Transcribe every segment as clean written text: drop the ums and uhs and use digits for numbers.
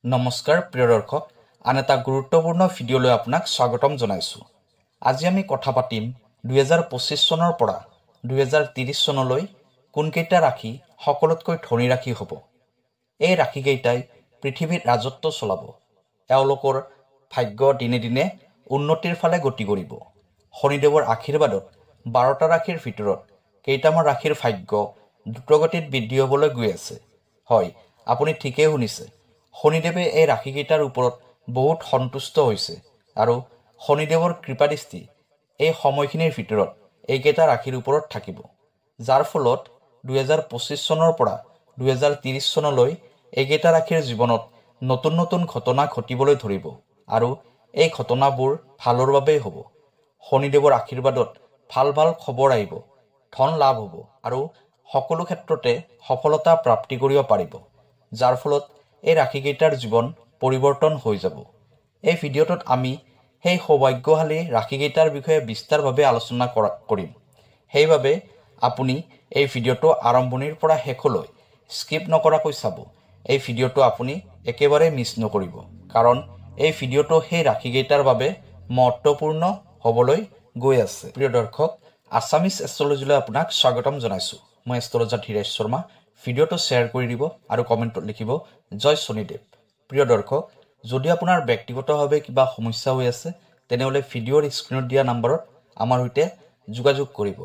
নমস্কাৰ প্ৰিয় দৰ্শক, আন এটা গুৰুত্বপূৰ্ণ ভিডিঅ'লৈ আপোনাক স্বাগতম জনাইছোঁ। আজি আমি কথা পাতিম 2025 চনৰ পৰা 2030 চনলৈ কোনকেইটা ৰাশি সকলোতকৈ ধনী ৰাশি হ'ব। এই ৰাশিকেইটাই পৃথিৱীত ৰাজত্ব চলাব। এওঁলোকৰ ভাগ্য দিনে দিনে উন্নতিৰ ফালে গতি কৰিব। শনিদেৱৰ আশীৰ্বাদত 12টা ৰাশিৰ ভিতৰত কেইটামান ৰাশিৰ ভাগ্য দ্ৰুতগতিত বৃদ্ধি হ'বলৈ গৈ আছে। হয়, আপুনি ঠিকেই শুনিছে। শনিদেৱে এই ৰাশিকেইটাৰ ওপৰত বহুত সন্তুষ্ট হৈছে আৰু শনিদেৱৰ কৃপাদৃষ্টি এই সময়খিনিৰ ভিতৰত এইকেইটা ৰাশিৰ ওপৰত থাকিব, যাৰ ফলত 2025 চনৰ পৰা 2030 চনলৈ এইকেইটা ৰাশিৰ জীৱনত নতুন নতুন ঘটনা ঘটিবলৈ ধৰিব আৰু এই ঘটনাবোৰ ভালৰ বাবেই হ'ব। শনিদেৱৰ আশীৰ্বাদত ভাল ভাল খবৰ আহিব, ধন লাভ হ'ব আৰু সকলো ক্ষেত্ৰতে সফলতা প্ৰাপ্তি কৰিব পাৰিব, যাৰ ফলত এই ৰাশিকেইটাৰ জীৱন পৰিৱৰ্তন হৈ যাব। এই ভিডিঅ'টোত আমি সেই সৌভাগ্যশালী ৰাশিকেইটাৰ বিষয়ে বিস্তাৰভাৱে আলোচনা কৰিম। সেইবাবে আপুনি এই ভিডিঅ'টো আৰম্ভণিৰ পৰা শেষলৈ স্কিপ নকৰাকৈ চাব। এই ভিডিঅ'টো আপুনি একেবাৰে মিছ নকৰিব, কাৰণ এই ভিডিঅ'টো সেই ৰাশিকেইটাৰ বাবে মহত্বপূৰ্ণ হ'বলৈ গৈ আছে। প্ৰিয় দৰ্শক, আছামিজ এষ্ট্ৰলজিলৈ আপোনাক স্বাগতম জনাইছোঁ। মই এষ্ট্ৰলজাৰ ধীৰেশ শৰ্মা। ভিডিঅ'টো শ্বেয়াৰ কৰি দিব আৰু কমেণ্টত লিখিব জয় শনিদেৱ। প্ৰিয় দৰ্শক, যদি আপোনাৰ ব্যক্তিগতভাৱে কিবা সমস্যা হৈ আছে, তেনেহ'লে ভিডিঅ'ৰ স্ক্ৰীণত দিয়া নম্বৰত আমাৰ সৈতে যোগাযোগ কৰিব।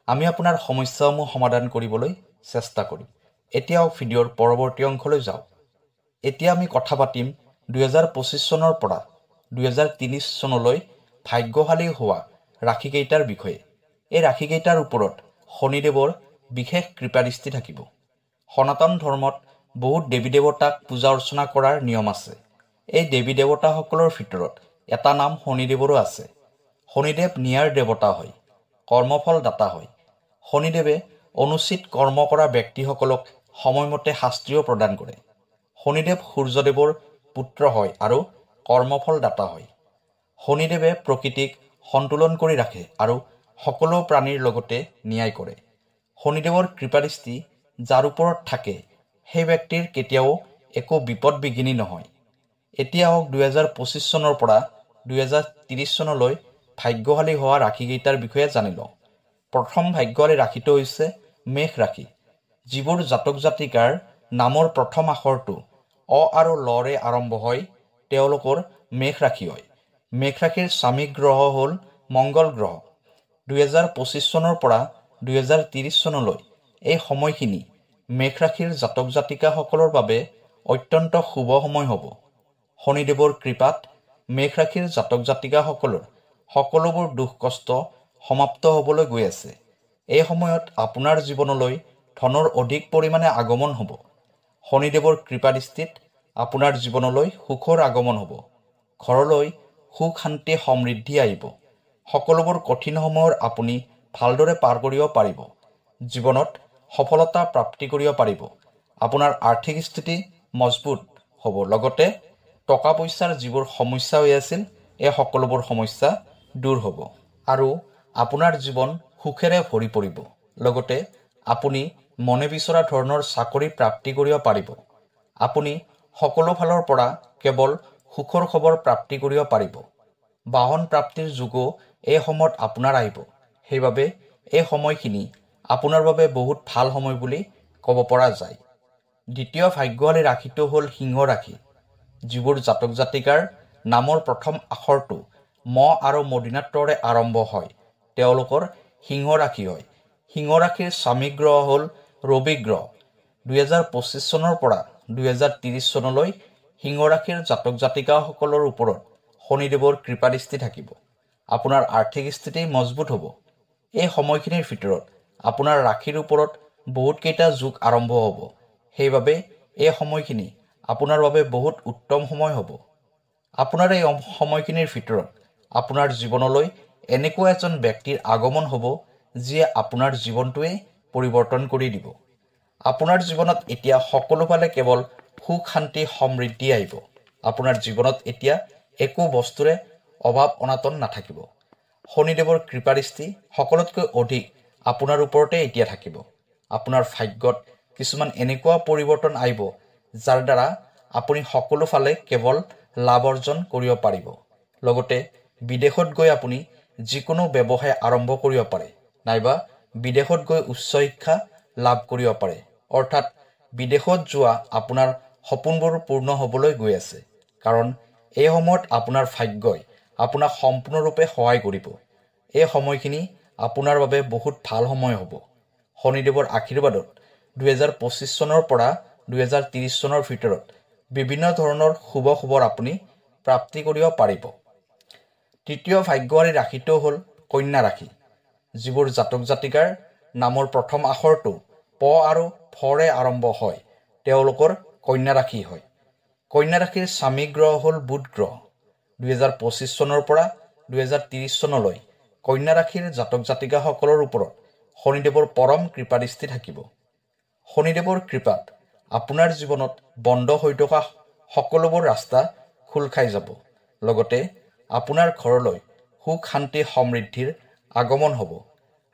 আমি আপোনাৰ সমস্যাসমূহ সমাধান কৰিবলৈ চেষ্টা কৰিম। এতিয়াও ভিডিঅ'ৰ পৰৱৰ্তী অংশলৈ যাওঁ। এতিয়া আমি কথা পাতিম 2025 চনৰ পৰা 2030 চনলৈ ভাগ্যশালী হোৱা ৰাশিকেইটাৰ বিষয়ে। এই ৰাশিকেইটাৰ ওপৰত শনিদেৱৰ বিশেষ কৃপাদৃষ্টি থাকিব। সনাতন ধৰ্মত বহুত দেৱী দেৱতাক পূজা অৰ্চনা কৰাৰ নিয়ম আছে। এই দেৱী দেৱতাসকলৰ ভিতৰত এটা নাম শনিদেৱৰো আছে। শনিদেৱ ন্যায়ৰ দেৱতা হয়, কৰ্মফল দাতা হয়। শনিদেৱে অনুচিত কৰ্ম কৰা ব্যক্তিসকলক সময়মতে শাস্তিও প্ৰদান কৰে। শনিদেৱ সূৰ্যদেৱৰ পুত্ৰ হয় আৰু কৰ্মফল দাতা হয়। শনিদেৱে প্ৰকৃতিক সন্তুলন কৰি ৰাখে আৰু সকলো প্ৰাণীৰ লগতে ন্যায় কৰে। শনিদেৱৰ কৃপাদৃষ্টি যাৰ ওপৰত থাকে, সেই ব্যক্তিৰ কেতিয়াও একো বিপদ বিঘিনি নহয়। এতিয়া হওক 2025 চনৰ পৰা 2030 চনলৈ ভাগ্যশালী হোৱা ৰাশিকেইটাৰ বিষয়ে জানি লওঁ। প্ৰথম ভাগ্যশালী ৰাশিটো হৈছে মেষ ৰাশি। যিবোৰ জাতক জাতিকাৰ নামৰ প্ৰথম আখৰটো অ আৰু লৰে আৰম্ভ হয়, তেওঁলোকৰ মেষ ৰাশি হয়। মেষ ৰাশিৰ স্বামী গ্ৰহ হ'ল মংগল গ্ৰহ। 2025 চনৰ পৰা 2030 চনলৈ এই সময়খিনি মেষ ৰাশিৰ জাতক জাতিকাসকলৰ বাবে অত্যন্ত শুভ সময় হ'ব। শনিদেৱৰ কৃপাত মেষ ৰাশিৰ জাতক জাতিকাসকলৰ সকলোবোৰ দুখ কষ্ট সমাপ্ত হ'বলৈ গৈ আছে। এই সময়ত আপোনাৰ জীৱনলৈ ধনৰ অধিক পৰিমাণে আগমন হ'ব। শনিদেৱৰ কৃপাদৃষ্টিত আপোনাৰ জীৱনলৈ সুখৰ আগমন হ'ব। ঘৰলৈ সুখ শান্তি সমৃদ্ধি আহিব। সকলোবোৰ কঠিন সময়ৰ আপুনি ভালদৰে পাৰ কৰিব পাৰিব। জীৱনত সফলতা প্ৰাপ্তি কৰিব পাৰিব। আপোনাৰ আৰ্থিক স্থিতি মজবুত হ'ব। লগতে টকা পইচাৰ যিবোৰ সমস্যা হৈ আছিল, এই সকলোবোৰ সমস্যা দূৰ হ'ব আৰু আপোনাৰ জীৱন সুখেৰে ভৰি পৰিব। লগতে আপুনি মনে বিচৰা ধৰণৰ চাকৰি প্ৰাপ্তি কৰিব পাৰিব। আপুনি সকলো ফালৰ পৰা কেৱল সুখৰ খবৰ প্ৰাপ্তি কৰিব পাৰিব। বাহন প্ৰাপ্তিৰ যোগো এই সময়ত আপোনাৰ আহিব। সেইবাবে এই সময়খিনি আপোনাৰ বাবে বহুত ভাল সময় বুলি ক'ব পৰা যায়। দ্বিতীয় ভাগ্যশালী ৰাশিটো হ'ল সিংহ ৰাশি। যিবোৰ জাতক জাতিকাৰ নামৰ প্ৰথম আখৰটো ম আৰু মদিনাতৰে আৰম্ভ হয়, তেওঁলোকৰ সিংহ ৰাশি হয়। সিংহ ৰাশিৰ স্বামী গ্ৰহ হ'ল ৰবি গ্ৰহ। 2025 চনৰ পৰা 2030 চনলৈ সিংহ ৰাশিৰ জাতক জাতিকাসকলৰ ওপৰত শনিদেৱৰ কৃপাদৃষ্টি থাকিব। আপোনাৰ আৰ্থিক স্থিতি মজবুত হ'ব। এই সময়খিনিৰ ভিতৰত আপোনাৰ ৰাশিৰ ওপৰত বহুতকেইটা যোগ আৰম্ভ হ'ব। সেইবাবে এই সময়খিনি আপোনাৰ বাবে বহুত উত্তম সময় হ'ব। আপোনাৰ এই সময়খিনিৰ ভিতৰত আপোনাৰ জীৱনলৈ এনেকুৱা এজন ব্যক্তিৰ আগমন হ'ব, যিয়ে আপোনাৰ জীৱনটোৱে পৰিৱৰ্তন কৰি দিব। আপোনাৰ জীৱনত এতিয়া সকলোফালে কেৱল সুখ শান্তি সমৃদ্ধি আহিব। আপোনাৰ জীৱনত এতিয়া একো বস্তুৰে অভাৱ অনাটন নাথাকিব। শনিদেৱৰ কৃপাদৃষ্টি সকলোতকৈ অধিক আপোনাৰ ওপৰতে এতিয়া থাকিব। আপোনাৰ ভাগ্যত কিছুমান এনেকুৱা পৰিৱৰ্তন আহিব, যাৰ দ্বাৰা আপুনি সকলো ফালে কেৱল লাভ অৰ্জন কৰিব পাৰিব। লগতে বিদেশত গৈ আপুনি যিকোনো ব্যৱসায় আৰম্ভ কৰিব পাৰে, নাইবা বিদেশত গৈ উচ্চ শিক্ষা লাভ কৰিব পাৰে। অৰ্থাৎ বিদেশত যোৱা আপোনাৰ সপোনবোৰ পূৰ্ণ হ'বলৈ গৈ আছে, কাৰণ এই সময়ত আপোনাৰ ভাগ্যই আপোনাক সম্পূৰ্ণৰূপে সহায় কৰিব। এই সময়খিনি আপোনাৰ বাবে বহুত ভাল সময় হ'ব। শনিদেৱৰ আশীৰ্বাদত 2025 চনৰ পৰা 2030 চনৰ ভিতৰত বিভিন্ন ধৰণৰ শুভ খবৰ আপুনি প্ৰাপ্তি কৰিব পাৰিব। তৃতীয় ভাগ্যশালী ৰাশিটো হ'ল কন্যা ৰাশি। যিবোৰ জাতক জাতিকাৰ নামৰ প্ৰথম আখৰটো প আৰু ফৰে আৰম্ভ হয়, তেওঁলোকৰ কন্যা ৰাশি হয়। কন্যা ৰাশিৰ স্বামী গ্ৰহ হ'ল বুধ গ্ৰহ। 2025 চনৰ পৰা 2030 চনলৈ কন্যা ৰাশিৰ জাতক জাতিকাসকলৰ ওপৰত শনিদেৱৰ পৰম কৃপাদৃষ্টি থাকিব। শনিদেৱৰ কৃপাত আপোনাৰ জীৱনত বন্ধ হৈ থকা সকলোবোৰ ৰাস্তা খোল খাই যাব। লগতে আপোনাৰ ঘৰলৈ সুখ শান্তি সমৃদ্ধিৰ আগমন হ'ব।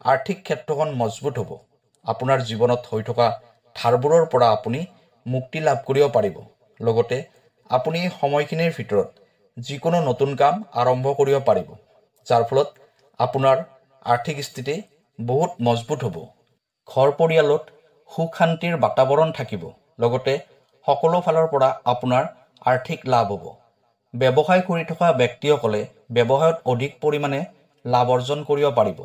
আৰ্থিক ক্ষেত্ৰখন মজবুত হ'ব। আপোনাৰ জীৱনত হৈ থকা ধাৰবোৰৰ পৰা আপুনি মুক্তি লাভ কৰিব পাৰিব। লগতে আপুনি এই সময়খিনিৰ ভিতৰত যিকোনো নতুন কাম আৰম্ভ কৰিব পাৰিব, যাৰ ফলত আপোনাৰ আৰ্থিক স্থিতি বহুত মজবুত হ'ব। ঘৰ পৰিয়ালত সুখ শান্তিৰ বাতাবৰণ থাকিব। লগতে সকলো ফালৰ পৰা আপোনাৰ আৰ্থিক লাভ হ'ব। ব্যৱসায় কৰি থকা ব্যক্তিসকলে ব্যৱসায়ত অধিক পৰিমাণে লাভ অৰ্জন কৰিব পাৰিব।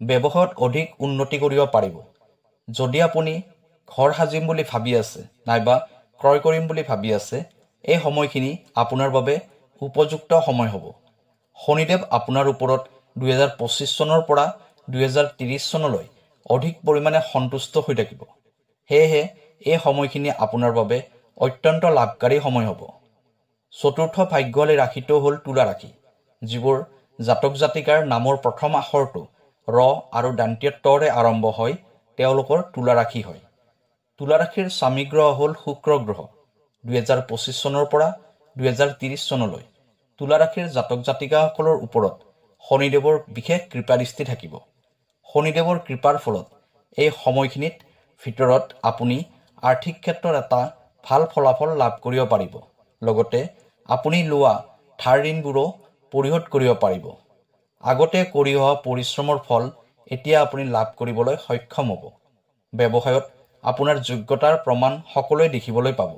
ব্যৱসায়ত অধিক উন্নতি কৰিব পাৰিব। যদি আপুনি ঘৰ সাজিম বুলি ভাবি আছে, নাইবা ক্ৰয় কৰিম বুলি ভাবি আছে, এই সময়খিনি আপোনাৰ বাবে উপযুক্ত সময় হ'ব। শনিদেৱ আপোনাৰ ওপৰত 2025 চনৰ পৰা 2030 চনলৈ অধিক পৰিমাণে সন্তুষ্ট হৈ থাকিব। সেয়েহে এই সময়খিনি আপোনাৰ বাবে অত্যন্ত লাভকাৰী সময় হ'ব। চতুৰ্থ ভাগ্যশালী ৰাশিটো হ'ল তুলা ৰাশি। যিবোৰ জাতক জাতিকাৰ নামৰ প্ৰথম আখৰটো ৰ আৰু দান্তীয় তৰে আৰম্ভ হয়, তেওঁলোকৰ তুলা ৰাশি হয়। তুলা ৰাশিৰ স্বামী গ্ৰহ হ'ল শুক্ৰ গ্ৰহ। 2025 চনৰ পৰা 2030 চনলৈ তুলা ৰাশিৰ জাতক জাতিকাসকলৰ ওপৰত শনিদেৱৰ বিশেষ কৃপাদৃষ্টি থাকিব। শনিদেৱৰ কৃপাৰ ফলত এই সময়খিনিত ভিতৰত আপুনি আৰ্থিক ক্ষেত্ৰত এটা ভাল ফলাফল লাভ কৰিব পাৰিব। লগতে আপুনি লোৱা ধাৰ ঋণবোৰো পৰিশোধ কৰিব পাৰিব। আগতে কৰি অহা পৰিশ্ৰমৰ ফল এতিয়া আপুনি লাভ কৰিবলৈ সক্ষম হ'ব। ব্যৱসায়ত আপোনাৰ যোগ্যতাৰ প্ৰমাণ সকলোৱে দেখিবলৈ পাব।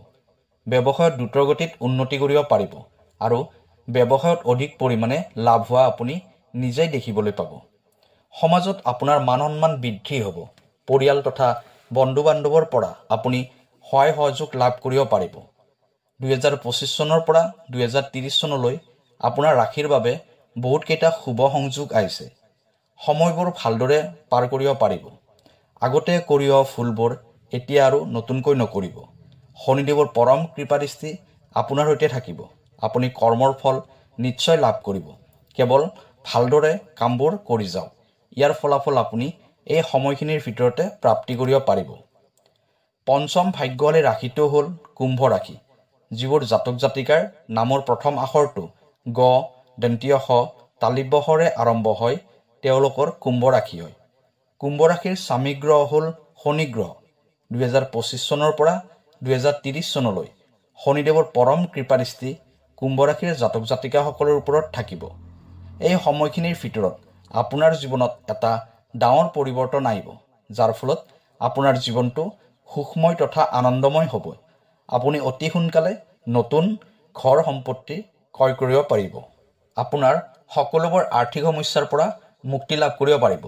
ব্যৱসায়ত দ্ৰুতগতিত উন্নতি কৰিব পাৰিব আৰু ব্যৱসায়ত অধিক পৰিমাণে লাভ হোৱা আপুনি নিজেই দেখিবলৈ পাব। সমাজত আপোনাৰ মান সন্মান বৃদ্ধি হ'ব। পৰিয়াল তথা বন্ধু বান্ধৱৰ পৰা আপুনি সহায় সহযোগ লাভ কৰিব পাৰিব। 2025 চনৰ পৰা 2030 চনলৈ আপোনাৰ ৰাশিৰ বাবে বহুতকেইটা শুভ সংযোগ আহিছে। সময়বোৰ ভালদৰে পাৰ কৰিব পাৰিব। আগতে কৰি অহা ভুলবোৰ এতিয়া আৰু নতুনকৈ নকৰিব। শনিদেৱৰ পৰম কৃপাদৃষ্টি আপোনাৰ সৈতে থাকিব। আপুনি কৰ্মৰ ফল নিশ্চয় লাভ কৰিব। কেৱল ভালদৰে কামবোৰ কৰি যাওক। ইয়াৰ ফলাফল আপুনি এই সময়খিনিৰ ভিতৰতে প্ৰাপ্তি কৰিব পাৰিব। পঞ্চম ভাগ্যশালী ৰাশিটো হ'ল কুম্ভ ৰাশি। যিবোৰ জাতক জাতিকাৰ নামৰ প্ৰথম আখৰটো গ, দন্তীয় শ, তালিব্য শৰে আৰম্ভ হয়, তেওঁলোকৰ কুম্ভ ৰাশি হয়। কুম্ভ ৰাশিৰ স্বামী গ্ৰহ হ'ল শনি গ্ৰহ। 2025 চনৰ পৰা 2030 চনলৈ শনিদেৱৰ পৰম কৃপাদৃষ্টি কুম্ভ ৰাশিৰ জাতক জাতিকাসকলৰ ওপৰত থাকিব। এই সময়খিনিৰ ভিতৰত আপোনাৰ জীৱনত এটা ডাঙৰ পৰিৱৰ্তন আহিব, যাৰ ফলত আপোনাৰ জীৱনটো সুখময় তথা আনন্দময় হ'ব। আপুনি অতি সোনকালে নতুন ঘৰ সম্পত্তি ক্ৰয় কৰিব পাৰিব। আপোনাৰ সকলোবোৰ আৰ্থিক সমস্যাৰ পৰা মুক্তি লাভ কৰিব পাৰিব।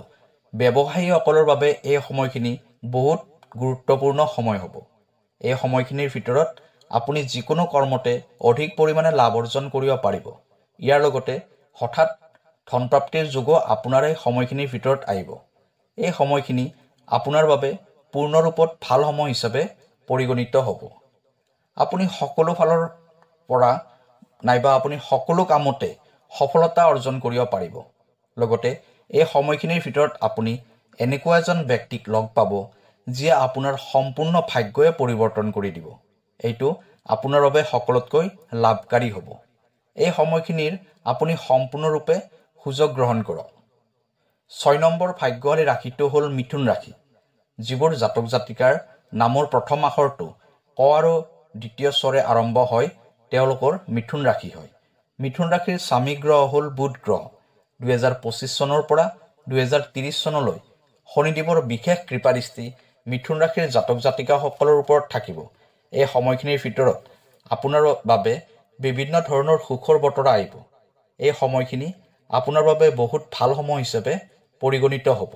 ব্যৱসায়ীসকলৰ বাবে এই সময়খিনি বহুত গুৰুত্বপূৰ্ণ সময় হ'ব। এই সময়খিনিৰ ভিতৰত আপুনি যিকোনো কৰ্মতে অধিক পৰিমাণে লাভ অৰ্জন কৰিব পাৰিব। ইয়াৰ লগতে হঠাৎ ধনপ্ৰাপ্তিৰ যোগো আপোনাৰ এই সময়খিনিৰ ভিতৰত আহিব। এই সময়খিনি আপোনাৰ বাবে পূৰ্ণৰূপত ভাল সময় হিচাপে পৰিগণিত হ'ব। আপুনি সকলো ফালৰ পৰা নাইবা আপুনি সকলো কামতে সফলতা অৰ্জন কৰিব পাৰিব। লগতে এই সময়খিনিৰ ভিতৰত আপুনি এনেকুৱা এজন ব্যক্তিক লগ পাব, যিয়ে আপোনাৰ সম্পূৰ্ণ ভাগ্যই পৰিৱৰ্তন কৰি দিব। এইটো আপোনাৰ বাবে সকলোতকৈ লাভকাৰী হ'ব। এই সময়খিনিৰ আপুনি সম্পূৰ্ণৰূপে সুযোগ গ্ৰহণ কৰক। 6 নম্বৰ ভাগ্যশালী ৰাশিটো হ'ল মিথুন ৰাশি। যিবোৰ জাতক জাতিকাৰ নামৰ প্ৰথম আখৰটো ক আৰু দ্বিতীয় স্বৰে আৰম্ভ হয় তেওঁলোকৰ মিথুন ৰাশি হয়। মিথুন ৰাশিৰ স্বামী গ্ৰহ হ'ল বুধ গ্ৰহ। 2025 চনৰ পৰা 2030 চনলৈ শনিদেৱৰ বিশেষ কৃপাদৃষ্টি মিথুন ৰাশিৰ জাতক জাতিকাসকলৰ ওপৰত থাকিব। এই সময়খিনিৰ ভিতৰত আপোনাৰ বাবে বিভিন্ন ধৰণৰ সুখৰ বতৰা আহিব। এই সময়খিনি আপোনাৰ বাবে বহুত ভাল সময় হিচাপে পৰিগণিত হ'ব।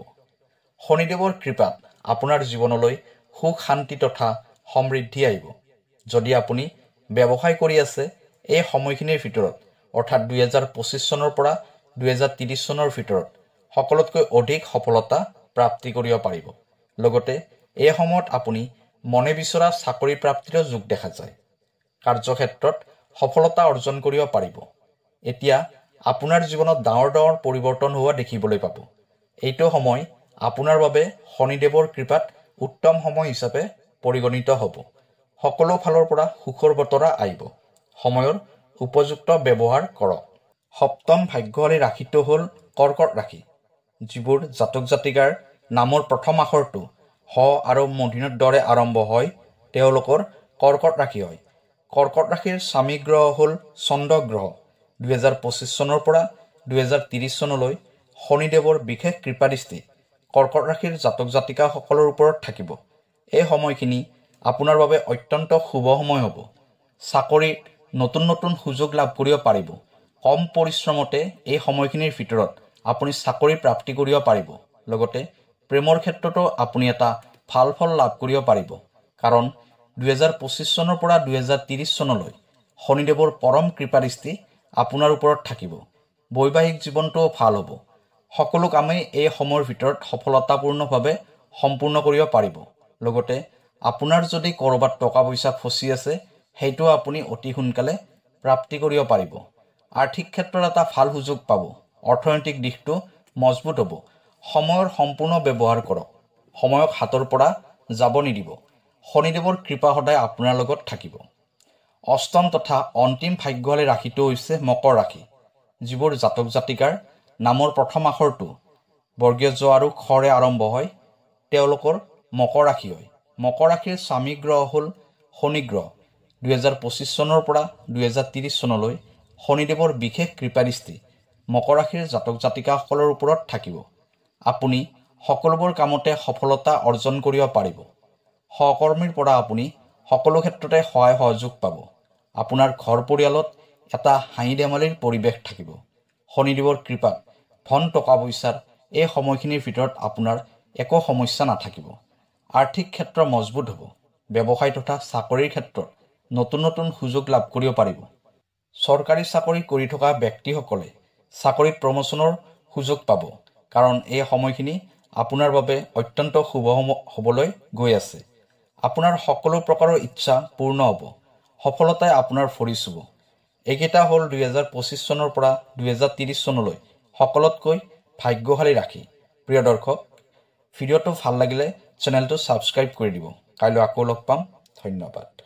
শনিদেৱৰ কৃপাত আপোনাৰ জীৱনলৈ সুখ শান্তি তথা সমৃদ্ধি আহিব। যদি আপুনি ব্যৱসায় কৰি আছে, এই সময়খিনিৰ ভিতৰত অৰ্থাৎ 2025 চনৰ পৰা 2030 চনৰ ভিতৰত সকলোতকৈ অধিক সফলতা প্ৰাপ্তি কৰিব পাৰিব। লগতে এই সময়ত আপুনি মনে বিচৰা চাকৰি প্ৰাপ্তিৰো যোগ দেখা যায়। কাৰ্যক্ষেত্ৰত সফলতা অৰ্জন কৰিব পাৰিব। এতিয়া আপোনাৰ জীৱনত ডাঙৰ ডাঙৰ পৰিৱৰ্তন হোৱা দেখিবলৈ পাব। এইটো সময় আপোনাৰ বাবে শনিদেৱৰ কৃপাত উত্তম সময় হিচাপে পৰিগণিত হ'ব। সকলো ফালৰ পৰা সুখৰ বতৰা আহিব। সময়ৰ উপযুক্ত ব্যৱহাৰ কৰক। সপ্তম ভাগ্যশালী ৰাশিটো হ'ল কৰ্কট ৰাশি। যিবোৰ জাতক জাতিকাৰ নামৰ প্ৰথম আখৰটো হ আৰু মূৰ্ধন্যৰ দৰে আৰম্ভ হয় তেওঁলোকৰ কৰ্কট ৰাশি হয়। কৰ্কট ৰাশিৰ স্বামী গ্ৰহ হ'ল চন্দ্ৰ গ্ৰহ। 2025 চনৰ পৰা 2030 চনলৈ শনিদেৱৰ বিশেষ কৃপাদৃষ্টি কৰ্কট ৰাশিৰ জাতক জাতিকাসকলৰ ওপৰত থাকিব। এই সময়খিনি আপোনাৰ বাবে অত্যন্ত শুভ সময় হ'ব। চাকৰিত নতুন নতুন সুযোগ লাভ কৰিব পাৰিব। কম পৰিশ্ৰমতে এই সময়খিনিৰ ভিতৰত আপুনি চাকৰি প্ৰাপ্তি কৰিব পাৰিব। লগতে প্ৰেমৰ ক্ষেত্ৰতো আপুনি এটা ভাল ফল লাভ কৰিব পাৰিব। কাৰণ 2025 চনৰ পৰা 2030 চনলৈ শনিদেৱৰ পৰম কৃপাদৃষ্টি আপোনাৰ ওপৰত থাকিব। বৈবাহিক জীৱনটোও ভাল হ'ব। সকলো কামেই এই সময়ৰ ভিতৰত সফলতাপূৰ্ণভাৱে সম্পূৰ্ণ কৰিব পাৰিব। লগতে আপোনাৰ যদি ক'ৰবাত টকা পইচা ফচি আছে, সেইটো আপুনি অতি সোনকালে প্ৰাপ্তি কৰিব পাৰিব। আৰ্থিক ক্ষেত্ৰত এটা ভাল সুযোগ পাব। অৰ্থনৈতিক দিশটো মজবুত হ'ব। সময়ৰ সম্পূৰ্ণ ব্যৱহাৰ কৰক। সময়ক হাতৰ পৰা যাব নিদিব। শনিদেৱৰ কৃপা সদায় আপোনাৰ লগত থাকিব। অষ্টম তথা অন্তিম ভাগ্যশালী ৰাশিটো হৈছে মকৰ ৰাশি। যিবোৰ জাতক জাতিকাৰ নামৰ প্ৰথম আখৰটো বৰ্গীয় জ আৰু খৰে আৰম্ভ হয় তেওঁলোকৰ মকৰ ৰাশি হয়। মকৰ ৰাশিৰ স্বামী গ্ৰহ হ'ল শনি গ্ৰহ। 2025 চনৰ পৰা 2030 চনলৈ শনিদেৱৰ বিশেষ কৃপাদৃষ্টি মকৰ ৰাশিৰ জাতক জাতিকাসকলৰ ওপৰত থাকিব। আপুনি সকলোবোৰ কামতে সফলতা অৰ্জন কৰিব পাৰিব। সহকৰ্মীৰ পৰা আপুনি সকলো ক্ষেত্ৰতে সহায় সহযোগ পাব। আপোনাৰ ঘৰ পৰিয়ালত এটা হাঁহি ধেমালিৰ পৰিৱেশ থাকিব। শনিদেৱৰ কৃপাত ধন টকা পইচাৰ এই সময়খিনিৰ ভিতৰত আপোনাৰ একো সমস্যা নাথাকিব। আৰ্থিক ক্ষেত্ৰ মজবুত হ'ব। ব্যৱসায় তথা চাকৰিৰ ক্ষেত্ৰত নতুন নতুন সুযোগ লাভ কৰিব পাৰিব। চৰকাৰী চাকৰি কৰি থকা ব্যক্তিসকলে চাকৰিত প্ৰমোচনৰ সুযোগ পাব। কাৰণ এই সময়খিনি আপোনাৰ বাবে অত্যন্ত শুভ হ'বলৈ গৈ আছে। আপোনাৰ সকলো প্ৰকাৰৰ ইচ্ছা পূৰ্ণ হ'ব। সফলতাই আপোনাৰ ভৰি চুব। এইকেইটা হ'ল 2025 চনৰ পৰা 2030 চনলৈ সকলোতকৈ ভাগ্যশালী ৰাশি। প্ৰিয় দৰ্শক, ভিডিঅ'টো ভাল লাগিলে চেনেলটো ছাবস্ক্ৰাইব কৰি দিব। কাইলৈ আকৌ লগ পাম। ধন্যবাদ।